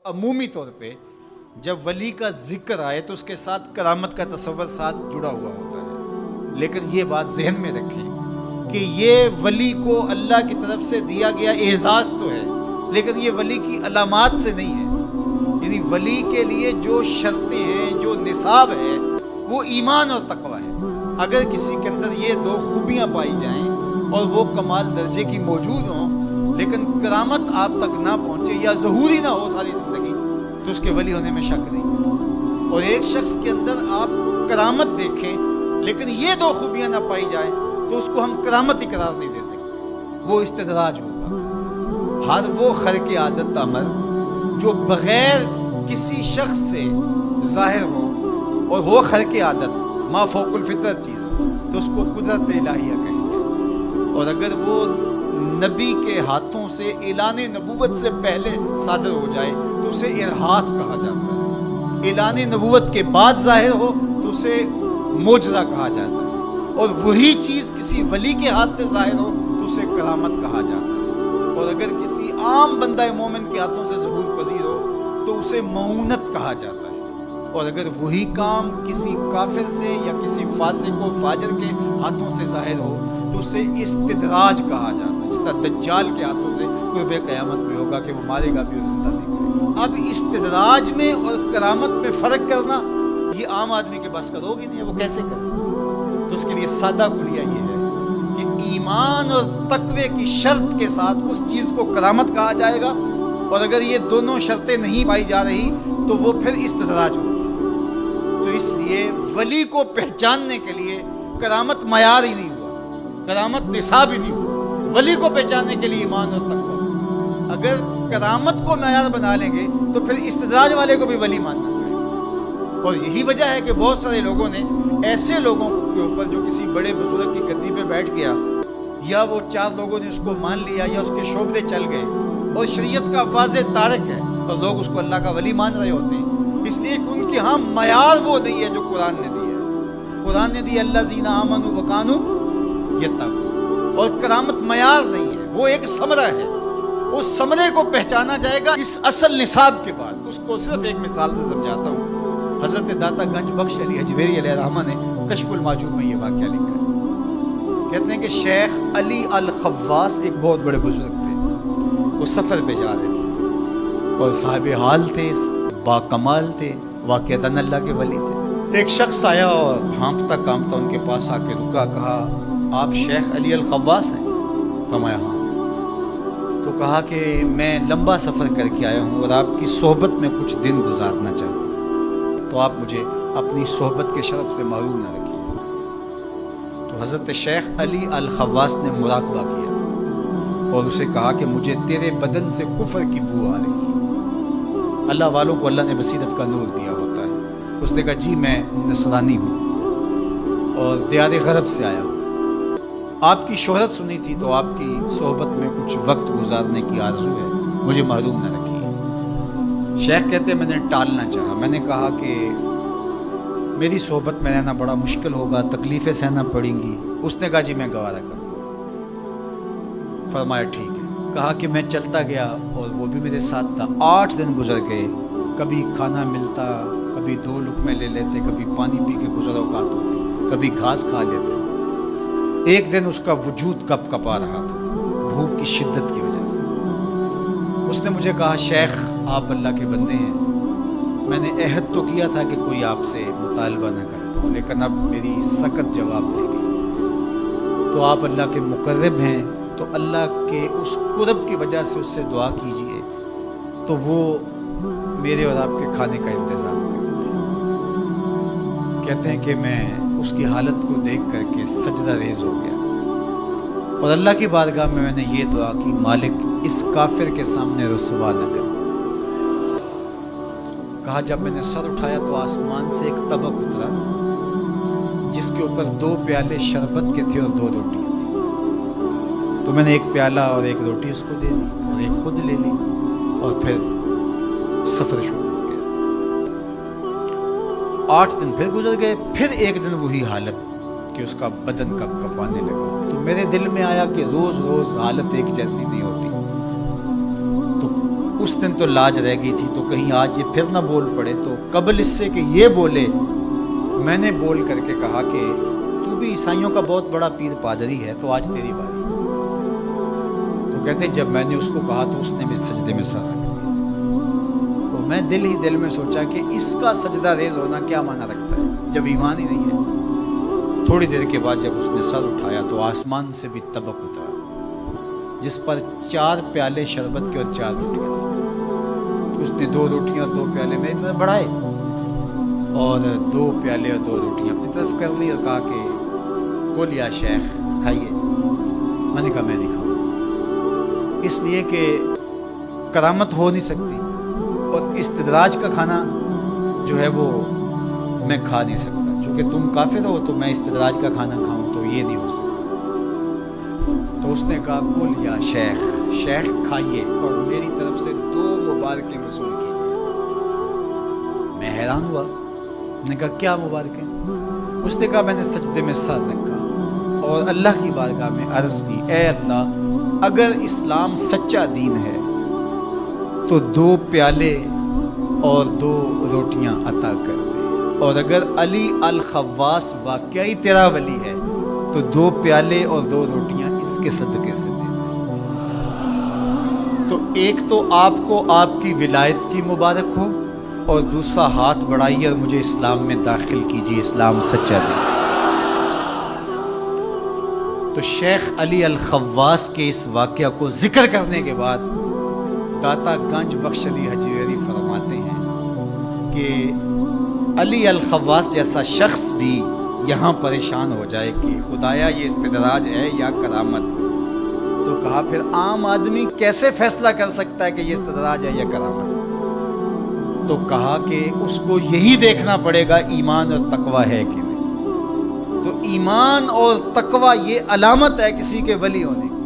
عمومی طور پہ جب ولی کا ذکر آئے تو اس کے ساتھ کرامت کا تصور ساتھ جڑا ہوا ہوتا ہے، لیکن یہ بات ذہن میں رکھیں کہ یہ ولی کو اللہ کی طرف سے دیا گیا اعزاز تو ہے، لیکن یہ ولی کی علامات سے نہیں ہے۔ یعنی ولی کے لیے جو شرطیں ہیں، جو نصاب ہے، وہ ایمان اور تقوی ہے۔ اگر کسی کے اندر یہ دو خوبیاں پائی جائیں اور وہ کمال درجے کی موجود ہوں لیکن کرامت آپ تک نہ پہنچے یا ظہوری نہ ہو ساری زندگی، تو اس کے ولی ہونے میں شک نہیں ہے۔ اور ایک شخص کے اندر آپ کرامت دیکھیں لیکن یہ دو خوبیاں نہ پائی جائیں تو اس کو ہم کرامت ہی قرار نہیں دے سکتے، وہ استدراج ہوگا۔ ہر وہ خرق عادت عمل جو بغیر کسی شخص سے ظاہر ہو اور ہو خرق عادت ما فوق الفطرت چیز تو اس کو قدرت الہیہ کہیں گے، اور اگر وہ نبی کے ہاتھوں سے اعلان نبوت سے پہلے صادر ہو جائے تو اسے ارہاس کہا جاتا ہے، اعلان نبوت کے بعد ظاہر ہو تو اسے معجزہ کہا جاتا ہے، اور وہی چیز کسی ولی کے ہاتھ سے ظاہر ہو تو اسے کرامت کہا جاتا ہے، اور اگر کسی عام بندہ مومن کے ہاتھوں سے ظہور پذیر ہو تو اسے معونت کہا جاتا ہے، اور اگر وہی کام کسی کافر سے یا کسی فاسق و فاجر کے ہاتھوں سے ظاہر ہو تو اسے استدراج کہا جاتا ہے، جس طرح دجال کے ہاتھوں سے قرب قیامت میں ہوگا کہ وہ مارے گا بھی اور زندہ بھی کرے گا۔ اب استدراج میں اور کرامت میں فرق کرنا یہ عام آدمی کے بس کا روگ ہی نہیں ہے، وہ کیسے کرے؟ تو اس کے لیے سادہ کلیہ یہ ہے کہ ایمان اور تقوی کی شرط کے ساتھ اس چیز کو کرامت کہا جائے گا، اور اگر یہ دونوں شرطیں نہیں پائی جا رہی تو وہ پھر استدراج ہوگی۔ تو اس لیے ولی کو پہچاننے کے لیے کرامت معیار ہی نہیں ہوا، کرامت نصاب ہی نہیں ہوا۔ ولی کو پہچاننے کے لیے ایمان اور تقوی۔ اگر کرامت کو معیار بنا لیں گے تو پھر استدراج والے کو بھی ولی ماننا پڑے گا، اور یہی وجہ ہے کہ بہت سارے لوگوں نے ایسے لوگوں کے اوپر جو کسی بڑے بزرگ کی گدی پہ بیٹھ گیا یا وہ چار لوگوں نے اس کو مان لیا یا اس کے شعبے چل گئے اور شریعت کا واضح تارک ہے اور لوگ اس کو اللہ کا ولی مان رہے ہوتے ہیں، اس لیے کہ ان کے ہاں معیار وہ نہیں ہے جو قرآن نے دی ہے۔ قرآن نے دی الذین آمنوا وکانوا یتقون، اور کرامت معیار نہیں ہے، وہ ایک ثمرہ ہے۔ اس ثمرے کو پہچانا جائے گا اس اصل نصاب کے بعد۔ اس کو صرف ایک مثال سے سمجھاتا ہوں۔ حضرت داتا گنج بخش علی حجویری علیہ الرحمہ نے کشف المعجوب میں یہ واقعہ لکھا ہے۔ کہتے ہیں کہ شیخ علی الخواص ایک بہت بڑے بزرگ تھے، وہ سفر پہ جا رہے تھے اور صاحب حال تھے، با کمال تھے، واقعتاً اللہ کے ولی تھے۔ ایک شخص آیا اور ہانپتا کانپتا ان کے پاس آ کے رکا، کہا آپ شیخ علی الخواص ہیں؟ فرمایا ہاں۔ تو کہا کہ میں لمبا سفر کر کے آیا ہوں اور آپ کی صحبت میں کچھ دن گزارنا چاہتا ہوں، تو آپ مجھے اپنی صحبت کے شرف سے محروم نہ رکھیے۔ تو حضرت شیخ علی الخواص نے مراقبہ کیا اور اسے کہا کہ مجھے تیرے بدن سے کفر کی بو آ رہی ہے۔ اللہ والوں کو اللہ نے بصیرت کا نور دیا ہوتا ہے۔ اس نے کہا جی میں نصرانی ہوں اور دیار غرب سے آیا ہوں، آپ کی شہرت سنی تھی تو آپ کی صحبت میں کچھ وقت گزارنے کی آرزو ہے، مجھے محروم نہ رکھیے۔ شیخ کہتے میں نے ٹالنا چاہا، میں نے کہا کہ میری صحبت میں رہنا بڑا مشکل ہوگا، تکلیفیں سہنا پڑیں گی۔ اس نے کہا جی میں گوارا کروں گا۔ فرمایا ٹھیک ہے۔ کہا کہ میں چلتا گیا اور وہ بھی میرے ساتھ تھا۔ 8 دن گزر گئے، کبھی کھانا ملتا، کبھی 2 لقمے لے لیتے، کبھی پانی پی کے گزر اوقات ہوتی، کبھی گھاس کھا لیتے۔ ایک دن اس کا وجود کپ کپا رہا تھا بھوک کی شدت کی وجہ سے۔ اس نے مجھے کہا شیخ آپ اللہ کے بندے ہیں، میں نے عہد تو کیا تھا کہ کوئی آپ سے مطالبہ نہ کرتا ہوں، لیکن اب میری سخت جواب دے گئی، تو آپ اللہ کے مقرب ہیں، تو اللہ کے اس قرب کی وجہ سے اس سے دعا کیجئے تو وہ میرے اور آپ کے کھانے کا انتظام کر دے۔ کہتے ہیں کہ میں اس کی حالت کو دیکھ کر کے سجدہ ریز ہو گیا اور اللہ کی بارگاہ میں نے یہ دعا کی مالک اس کافر کے سامنے رسوا نہ کر۔ کہا جب میں نے سر اٹھایا تو آسمان سے ایک طبق اترا جس کے اوپر 2 پیالے شربت کے تھے اور 2 روٹیاں تھیں، تو میں نے ایک پیالہ اور ایک روٹی اس کو دے دی اور ایک خود لے لی اور پھر سفر شروع ہو گیا۔ 8 دن پھر گزر گئے، پھر ایک دن وہی حالت کہ اس کا بدن کپ کپانے لگا، تو میرے دل میں آیا کہ روز روز حالت ایک جیسی نہیں ہوتی، تو اس دن تو لاج رہ گئی تھی، تو کہیں آج یہ پھر نہ بول پڑے، تو قبل اس سے کہ یہ بولے میں نے بول کر کے کہا کہ تو بھی عیسائیوں کا بہت بڑا پیر پادری ہے، تو آج تیری باری۔ تو کہتے ہیں جب میں نے اس کو کہا تو اس نے بھی سجدے میں سر رکھ دیا۔ تو میں دل ہی دل میں سوچا کہ اس کا سجدہ ریز ہونا کیا معنی رکھتا ہے جب ایمان ہی نہیں ہے۔ تھوڑی دیر کے بعد جب اس نے سر اٹھایا تو آسمان سے بھی طبق اترا جس پر 4 پیالے شربت کے اور 4 روٹیاں تھیں۔ اس نے 2 روٹیاں اور 2 پیالے میری طرف بڑھائے اور 2 پیالے اور 2 روٹیاں اپنی طرف کر لی اور کہا کہ کل یا شیخ کھائیے۔ میں نے کہا میں نہیں کھاؤں، اس لیے کہ کرامت ہو نہیں سکتی اور استدراج کا کھانا جو ہے وہ میں کھا نہیں سکتا، چونکہ تم کافر ہو تو میں استدراج کا کھانا کھاؤں تو یہ نہیں ہو سکتا۔ تو اس نے کہا کل یا شیخ، شیخ کھائیے اور میری طرف سے 2 مبارکیں وصول کیجیے۔ میں حیران ہوا، میں نے کہا کیا مبارکیں؟ اس نے کہا میں نے سجدے میں سر رکھا اور اللہ کی بارگاہ میں عرض کی، اے اللہ اگر اسلام سچا دین ہے تو 2 پیالے اور 2 روٹیاں عطا کر دے، اور اگر علی الخواص واقعی تیرا ولی ہے تو 2 پیالے اور 2 روٹیاں اس کے صدقے سے دے دے۔ تو ایک تو آپ کو آپ کی ولایت کی مبارک ہو، اور دوسرا ہاتھ بڑھائیے اور مجھے اسلام میں داخل کیجیے، اسلام سچا دین۔ تو شیخ علی الخواص کے اس واقعہ کو ذکر کرنے کے بعد داتا گنج بخش علی حجویری فرماتے ہیں کہ علی الخواص جیسا شخص بھی یہاں پریشان ہو جائے کہ خدایا یہ استدراج ہے یا کرامت، تو کہا پھر عام آدمی کیسے فیصلہ کر سکتا ہے کہ یہ استدراج ہے یا کرامت؟ تو کہا کہ اس کو یہی دیکھنا پڑے گا ایمان اور تقوی ہے کہ نہیں۔ تو ایمان اور تقوی یہ علامت ہے کسی کے ولی ہونے کی۔